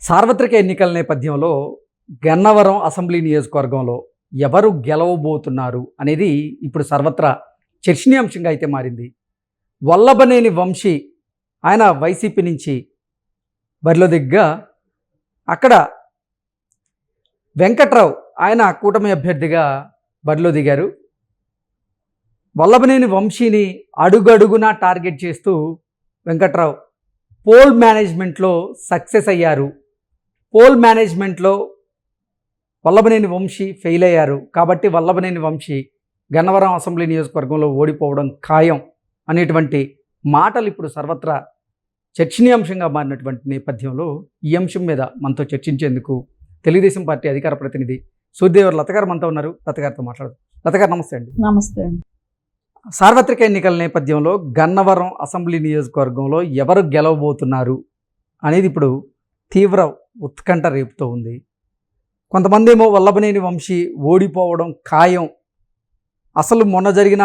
సార్వత్రిక ఎన్నికల నేపథ్యంలో గన్నవరం అసెంబ్లీ నియోజకవర్గంలో ఎవరు గెలవబోతున్నారు అనేది ఇప్పుడు సర్వత్రా చర్చనీయాంశంగా అయితే మారింది. వల్లభనేని వంశీ ఆయన వైసీపీ నుంచి బరిలో దిగ్గా అక్కడ వెంకట్రావు ఆయన కూటమి అభ్యర్థిగా బరిలో దిగారు. వల్లభనేని వంశీని అడుగడుగునా టార్గెట్ చేస్తూ వెంకట్రావు పోల్ మేనేజ్మెంట్లో సక్సెస్ అయ్యారు. పోల్ మేనేజ్మెంట్లో వల్లభనేని వంశీ ఫెయిల్ అయ్యారు కాబట్టి వల్లభనేని వంశీ గన్నవరం అసెంబ్లీ నియోజకవర్గంలో ఓడిపోవడం ఖాయం అనేటువంటి మాటలు ఇప్పుడు సర్వత్రా చర్చనీయాంశంగా మారినటువంటి నేపథ్యంలో ఈ అంశం మీద మనతో చర్చించేందుకు తెలుగుదేశం పార్టీ అధికార ప్రతినిధి సూర్యదేవర్ లత గారు మనతో ఉన్నారు. లత గారితో మాట్లాడదు. లత గారు నమస్తే అండి. నమస్తే. సార్వత్రిక ఎన్నికల నేపథ్యంలో గన్నవరం అసెంబ్లీ నియోజకవర్గంలో ఎవరు గెలవబోతున్నారు అనేది ఇప్పుడు తీవ్ర ఉత్కంఠ రేపుతూ ఉంది. కొంతమంది ఏమో వల్లభనేని వంశీ ఓడిపోవడం ఖాయం, అసలు మొన్న జరిగిన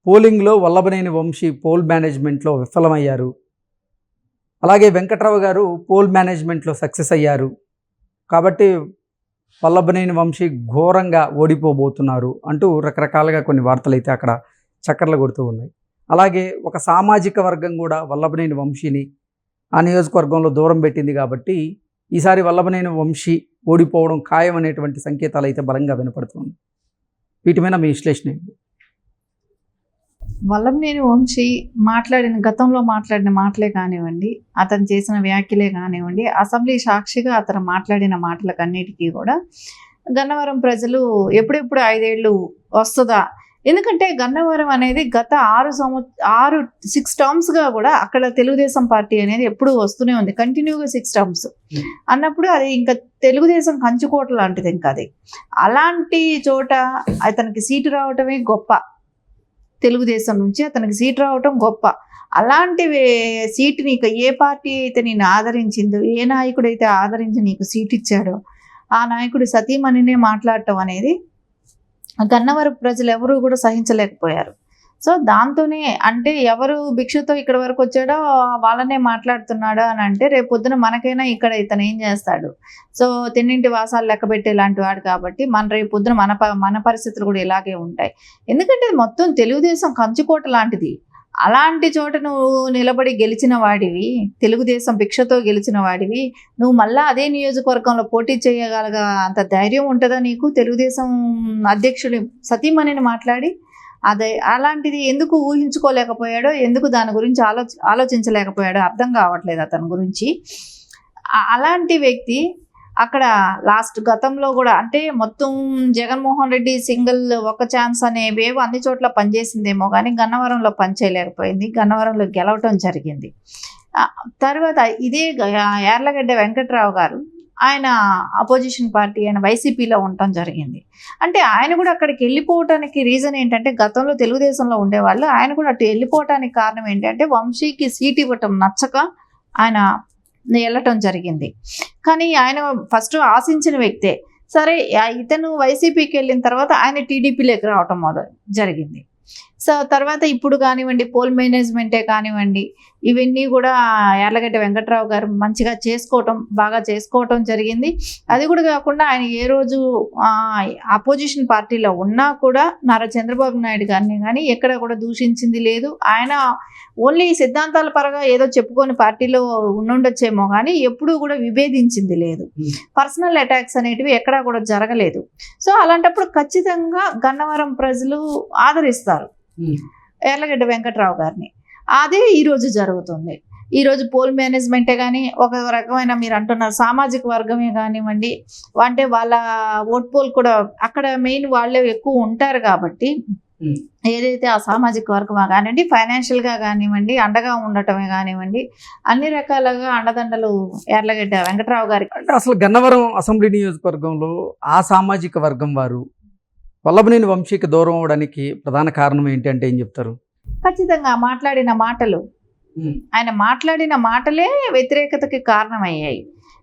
పోలింగ్లో వల్లభనేని వంశీ పోల్ మేనేజ్మెంట్లో విఫలమయ్యారు, అలాగే వెంకట్రావు గారు పోల్ మేనేజ్మెంట్లో సక్సెస్ అయ్యారు కాబట్టి వల్లభనేని వంశీ ఘోరంగా ఓడిపోబోతున్నారు అంటూ రకరకాలుగా కొన్ని వార్తలు అయితే అక్కడ చక్కర్లు కొడుతూ ఉన్నాయి. అలాగే ఒక సామాజిక వర్గం కూడా వల్లభనేని వంశీని ఆ నియోజకవర్గంలో దూరం పెట్టింది కాబట్టి ఈసారి వల్లభనేని వంశీ ఓడిపోవడం ఖాయం అనేటువంటి సంకేతాలు అయితే బలంగా వినపడుతుంది. వీటి మీద మీ విశ్లేషణ ఏంటి? వల్లభనేని వంశీ గతంలో మాట్లాడిన మాటలే కానివ్వండి, అతను చేసిన వ్యాఖ్యలే కానివ్వండి, అసెంబ్లీ సాక్షిగా అతను మాట్లాడిన మాటలకన్నిటికీ కూడా గన్నవరం ప్రజలు ఎప్పుడెప్పుడు 5 ఏళ్ళు వస్తుందా, ఎందుకంటే గన్నవరం అనేది గత 6 టర్మ్స్గా కూడా అక్కడ తెలుగుదేశం పార్టీ అనేది ఎప్పుడు వస్తూనే ఉంది, కంటిన్యూగా 6 టర్మ్స్ అన్నప్పుడు అది ఇంకా తెలుగుదేశం కంచుకోట లాంటిది. ఇంకా అది అలాంటి చోట అతనికి సీటు రావటమే గొప్ప, తెలుగుదేశం నుంచి అతనికి సీటు రావటం గొప్ప. అలాంటి సీటు నీకు ఏ పార్టీ అయితే నేను ఆదరించిందో, ఏ నాయకుడు అయితే ఆదరించి నీకు సీటు ఇచ్చాడో ఆ నాయకుడు సతీమణినే మాట్లాడటం అనేది గన్నవరం ప్రజలు ఎవరు కూడా సహించలేకపోయారు. సో దాంతోనే అంటే ఎవరు భిక్షతో ఇక్కడ వరకు వచ్చాడో వాళ్ళనే మాట్లాడుతున్నాడు అని అంటే రేపు పొద్దున మనకైనా ఇక్కడ ఇతను ఏం చేస్తాడు. సో తిన్నింటి వాసాలు లెక్క పెట్టే లాంటి వాడు కాబట్టి రేపు పొద్దున మన పరిస్థితులు కూడా ఇలాగే ఉంటాయి. ఎందుకంటే మొత్తం తెలుగుదేశం కంచుకోట లాంటిది. అలాంటి చోట నువ్వు నిలబడి గెలిచిన వాడివి, తెలుగుదేశం భిక్షతో గెలిచిన వాడివి, నువ్వు మళ్ళీ అదే నియోజకవర్గంలో పోటీ చేయగలగా అంత ధైర్యం ఉంటుందా నీకు? తెలుగుదేశం అధ్యక్షుడి సతీమణిని మాట్లాడి అదే అలాంటిది ఎందుకు ఊహించుకోలేకపోయాడో, ఎందుకు దాని గురించి ఆలోచించలేకపోయాడో అర్థం కావట్లేదు అతని గురించి. అలాంటి వ్యక్తి అక్కడ గతంలో కూడా అంటే మొత్తం జగన్మోహన్ రెడ్డి సింగిల్ ఒక ఛాన్స్ అనేవేవో అన్ని చోట్ల పనిచేసిందేమో కానీ గన్నవరంలో పనిచేయలేకపోయింది, గన్నవరంలో గెలవటం జరిగింది. తర్వాత ఇదే యార్లగడ్డ వెంకట్రావు గారు ఆయన అపోజిషన్ పార్టీ ఆయన వైసీపీలో ఉండటం జరిగింది. అంటే ఆయన కూడా అక్కడికి వెళ్ళిపోవటానికి రీజన్ ఏంటంటే గతంలో తెలుగుదేశంలో ఉండేవాళ్ళు, ఆయన కూడా అటు వెళ్ళిపోవటానికి కారణం ఏంటంటే వంశీకి సీట్ ఇవ్వటం నచ్చక ఆయన వెళ్ళటం జరిగింది. కానీ ఆయన ఫస్ట్ ఆశించిన వ్యక్తే. సరే ఇతను వైసీపీకి వెళ్ళిన తర్వాత ఆయన టీడీపీలోకి రావటం జరిగింది. సో తర్వాత ఇప్పుడు కానివ్వండి పోల్ మేనేజ్మెంటే కానివ్వండి ఇవన్నీ కూడా యార్లగడ్డ వెంకట్రావు గారు మంచిగా బాగా చేసుకోవటం జరిగింది. అది కూడా కాకుండా ఆయన ఏ రోజు అపోజిషన్ పార్టీలో ఉన్నా కూడా నారా చంద్రబాబు నాయుడు గారిని కానీ ఎక్కడ కూడా దూషించింది లేదు. ఆయన ఓన్లీ సిద్ధాంతాల పరంగా ఏదో చెప్పుకొని పార్టీలో ఉండొచ్చేమో కానీ ఎప్పుడూ కూడా విభేదించింది లేదు. పర్సనల్ అటాక్స్ అనేటివి ఎక్కడా కూడా జరగలేదు. సో అలాంటప్పుడు ఖచ్చితంగా గన్నవరం ప్రజలు ఆదరిస్తారు యార్లగడ్డ వెంకట్రావు గారిని. అదే ఈరోజు జరుగుతుంది. ఈరోజు పోల్ మేనేజ్మెంటే కానీ ఒక రకమైన మీరు అంటున్నారు సామాజిక వర్గమే కానివ్వండి, అంటే వాళ్ళ ఓట్ పోల్ కూడా అక్కడ మెయిన్ వాళ్ళే ఎక్కువ ఉంటారు కాబట్టి ఏదైతే ఆ సామాజిక వర్గం కానివ్వండి, ఫైనాన్షియల్గా కానివ్వండి, అండగా ఉండటమే కానివ్వండి, అన్ని రకాలుగా అండదండలు యార్లగడ్డ వెంకట్రావు గారికి. అంటే అసలు గన్నవరం అసెంబ్లీ నియోజకవర్గంలో ఆ సామాజిక వర్గం వారు వల్లభనేని వంశీకి దూరం అవడానికి ప్రధాన కారణం ఏంటి అంటే ఏం చెప్తారు? ఖచ్చితంగా ఆయన మాట్లాడిన మాటలే వ్యతిరేకతకి కారణమయ్యాయి.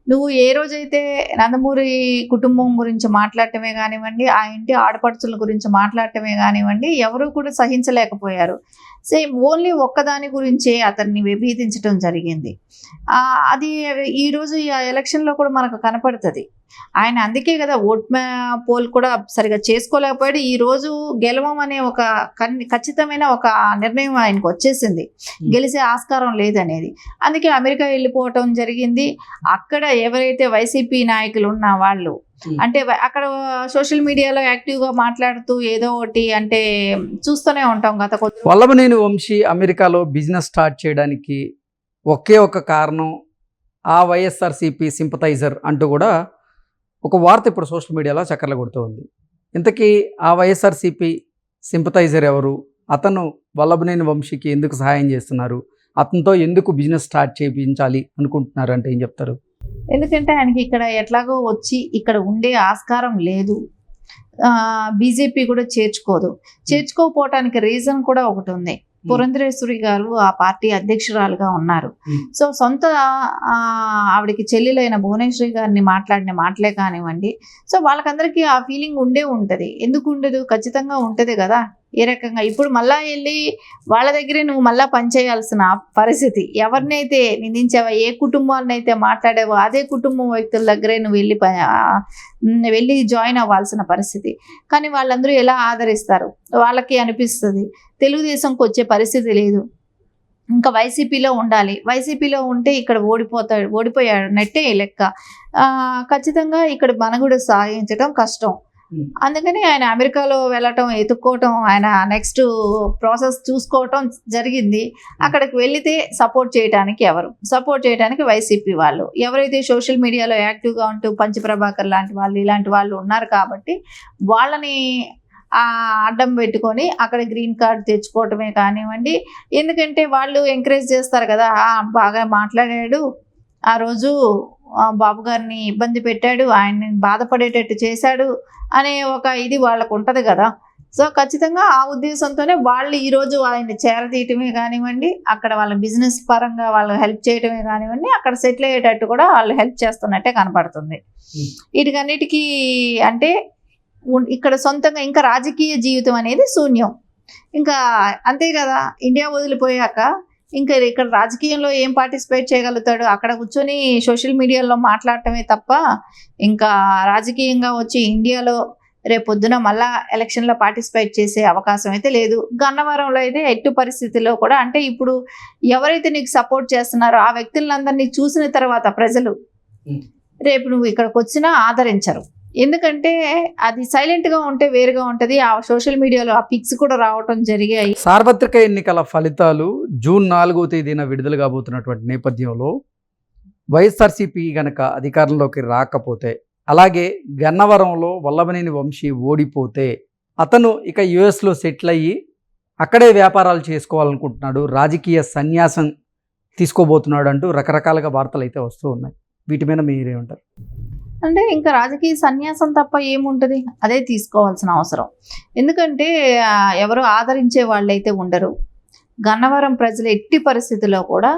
నువ్వు ఏ రోజైతే నందమూరి కుటుంబం గురించి మాట్లాడటమే కానివ్వండి, ఆ ఇంటి ఆడపడుచుల గురించి మాట్లాడటమే కానివ్వండి, ఎవరు కూడా సహించలేకపోయారు. సేమ్ ఓన్లీ ఒక్కదాని గురించే అతన్ని విభేదించడం జరిగింది. అది ఈరోజు ఈ ఎలక్షన్లో కూడా మనకు కనపడుతుంది. ఆయన అందుకే కదా పోల్ కూడా సరిగా చేసుకోలేకపోయాడు. ఈరోజు గెలవమనే ఒక ఖచ్చితమైన ఒక నిర్ణయం ఆయనకు వచ్చేసింది, గెలిచే ఆస్కారం లేదనేది. అందుకే అమెరికా వెళ్ళిపోవటం జరిగింది. అక్కడ ఎవరైతే వైసీపీ నాయకులు ఉన్న వాళ్ళు అంటే అక్కడ సోషల్ మీడియాలో యాక్టివ్గా మాట్లాడుతూ ఏదో ఒకటి అంటే చూస్తూనే ఉంటాం గత కొద్ది. వల్లభనేని వంశీ అమెరికాలో బిజినెస్ స్టార్ట్ చేయడానికి ఒకే ఒక కారణం ఆ వైఎస్ఆర్సీపీ సింపథైజర్ అంటూ కూడా ఒక వార్త ఇప్పుడు సోషల్ మీడియాలో చక్కర్లు కొడుతూ ఉంది. ఇంతకీ ఆ వైఎస్ఆర్సీపీ సింపథైజర్ ఎవరు? అతను వల్లభనేని వంశీకి ఎందుకు సహాయం చేస్తున్నారు? అతనితో ఎందుకు బిజినెస్ స్టార్ట్ చేయించాలి అనుకుంటున్నారు అంటే ఏం చెప్తారు? ఎందుకంటే ఆయనకి ఇక్కడ ఎట్లాగో వచ్చి ఇక్కడ ఉండే ఆస్కారం లేదు. బీజేపీ కూడా చేర్చుకోకపోవటానికి రీజన్ కూడా ఒకటి ఉంది. పురంధరేశ్వరి గారు ఆ పార్టీ అధ్యక్షురాలుగా ఉన్నారు. సో సొంత ఆవిడకి చెల్లెలైన భువనేశ్వరి గారిని మాట్లాడిన మాటలే కానివ్వండి, సో వాళ్ళకందరికీ ఆ ఫీలింగ్ ఉంటుంది. ఎందుకు ఉండదు? ఖచ్చితంగా ఉంటుంది కదా. ఏ రకంగా ఇప్పుడు మళ్ళా వెళ్ళి వాళ్ళ దగ్గరే నువ్వు మళ్ళా పనిచేయాల్సిన పరిస్థితి. ఎవరినైతే నిందించావో, ఏ కుటుంబాలనైతే మాట్లాడావో అదే కుటుంబం వ్యక్తుల దగ్గరే నువ్వు వెళ్ళి జాయిన్ అవ్వాల్సిన పరిస్థితి. కానీ వాళ్ళందరూ ఎలా ఆదరిస్తారు? వాళ్ళకి అనిపిస్తుంది తెలుగుదేశంకి వచ్చే పరిస్థితి లేదు, ఇంకా వైసీపీలో ఉండాలి. వైసీపీలో ఉంటే ఇక్కడ ఓడిపోయాడు నెట్టే లెక్క. ఖచ్చితంగా ఇక్కడ మనుగడ సాగించడం కష్టం. అందుకని ఆయన అమెరికాలో వెళ్ళటం, ఎత్తుక్కోవటం, ఆయన నెక్స్ట్ ప్రాసెస్ చూసుకోవటం జరిగింది. అక్కడికి వెళితే సపోర్ట్ చేయడానికి వైసీపీ వాళ్ళు, ఎవరైతే సోషల్ మీడియాలో యాక్టివ్గా ఉంటూ పంచప్రభాకర్ లాంటి వాళ్ళు ఇలాంటి వాళ్ళు ఉన్నారు కాబట్టి వాళ్ళని అడ్డం పెట్టుకొని అక్కడ గ్రీన్ కార్డ్ తెచ్చుకోవటమే కానివ్వండి. ఎందుకంటే వాళ్ళు ఎంకరేజ్ చేస్తారు కదా, బాగా మాట్లాడాడు, ఆ రోజు బాబు గారిని ఇబ్బంది పెట్టాడు, ఆయన్ని బాధపడేటట్టు చేశాడు అనే ఒక ఇది వాళ్ళకు ఉంటుంది కదా. సో ఖచ్చితంగా ఆ ఉద్దేశంతోనే వాళ్ళు ఈరోజు ఆయన్ని చేరదీయటమే కానివ్వండి, అక్కడ వాళ్ళ బిజినెస్ పరంగా వాళ్ళు హెల్ప్ చేయటమే కానివ్వండి, అక్కడ సెటిల్ అయ్యేటట్టు కూడా వాళ్ళు హెల్ప్ చేస్తున్నట్టే కనపడుతుంది. వీటికన్నిటికీ అంటే ఇక్కడ సొంతంగా ఇంకా రాజకీయ జీవితం అనేది శూన్యం. ఇంకా అంతే కదా, ఇండియా వదిలిపోయాక ఇంకా ఇక్కడ రాజకీయంలో ఏం పార్టిసిపేట్ చేయగలుగుతాడు? అక్కడ కూర్చొని సోషల్ మీడియాలో మాట్లాడటమే తప్ప ఇంకా రాజకీయంగా వచ్చి ఇండియాలో రేపొద్దున మళ్ళా ఎలక్షన్లో పార్టిసిపేట్ చేసే అవకాశం అయితే లేదు. గన్నవరంలో అయితే ఎట్టు పరిస్థితుల్లో కూడా అంటే ఇప్పుడు ఎవరైతే నీకు సపోర్ట్ చేస్తున్నారో ఆ వ్యక్తులందరినీ చూసిన తర్వాత ప్రజలు రేపు నువ్వు ఇక్కడికి వచ్చినా ఆదరించరు. ఎందుకంటే అది సైలెంట్గా ఉంటే వేరుగా ఉంటుంది. ఆ సోషల్ మీడియాలో ఆ పిక్స్ కూడా రావటం జరిగాయి. సార్వత్రిక ఎన్నికల ఫలితాలు జూన్ 4వ తేదీన విడుదల కాబోతున్నటువంటి నేపథ్యంలో వైఎస్ఆర్సీపీ గనక అధికారంలోకి రాకపోతే, అలాగే గన్నవరంలో వల్లభనేని వంశీ ఓడిపోతే అతను ఇక యుఎస్లో సెటిల్ అయ్యి అక్కడే వ్యాపారాలు చేసుకోవాలనుకుంటున్నాడు, రాజకీయ సన్యాసం తీసుకోబోతున్నాడు అంటూ రకరకాలుగా వార్తలు అయితే వస్తూ ఉన్నాయి. వీటి మీద మీరేమంటారు? అంటే ఇంకా రాజకీయ సన్యాసం తప్ప ఏముంటుంది, అదే తీసుకోవాల్సిన అవసరం. ఎందుకంటే ఎవరు ఆదరించే వాళ్ళైతే ఉండరు. గన్నవరం ప్రజలు ఎట్టి పరిస్థితుల్లో కూడా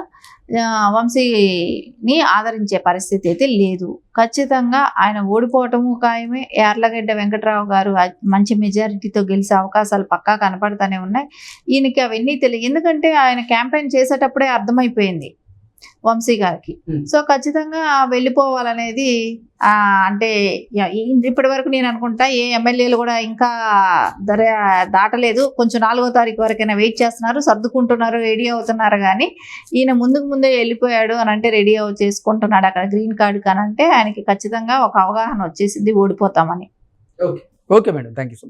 వంశీని ఆదరించే పరిస్థితి అయితే లేదు. ఖచ్చితంగా ఆయన ఓడిపోవటము ఖాయమే. యార్లగడ్డ వెంకట్రావు గారు మంచి మెజారిటీతో గెలిచే అవకాశాలు పక్కా కనపడుతూనే ఉన్నాయి. ఈయనకి అవన్నీ తెలియదు. ఎందుకంటే ఆయన క్యాంపెయిన్ చేసేటప్పుడే అర్థమైపోయింది వంశీ గారికి. సో ఖచ్చితంగా వెళ్ళిపోవాలనేది అంటే ఇప్పటి వరకు నేను అనుకుంటా ఏ ఎమ్మెల్యేలు కూడా ఇంకా దాటలేదు. కొంచెం 4వ తారీఖు వరకైనా వెయిట్ చేస్తున్నారు, సర్దుకుంటున్నారు, రెడీ అవుతున్నారు. కానీ ఈయన ముందే వెళ్ళిపోయాడు అని అంటే రెడీ చేసుకుంటున్నాడు అక్కడ గ్రీన్ కార్డు కానంటే ఆయనకి ఖచ్చితంగా ఒక అవగాహన వచ్చేసింది ఓడిపోతామని. Okay madam, thank you so much.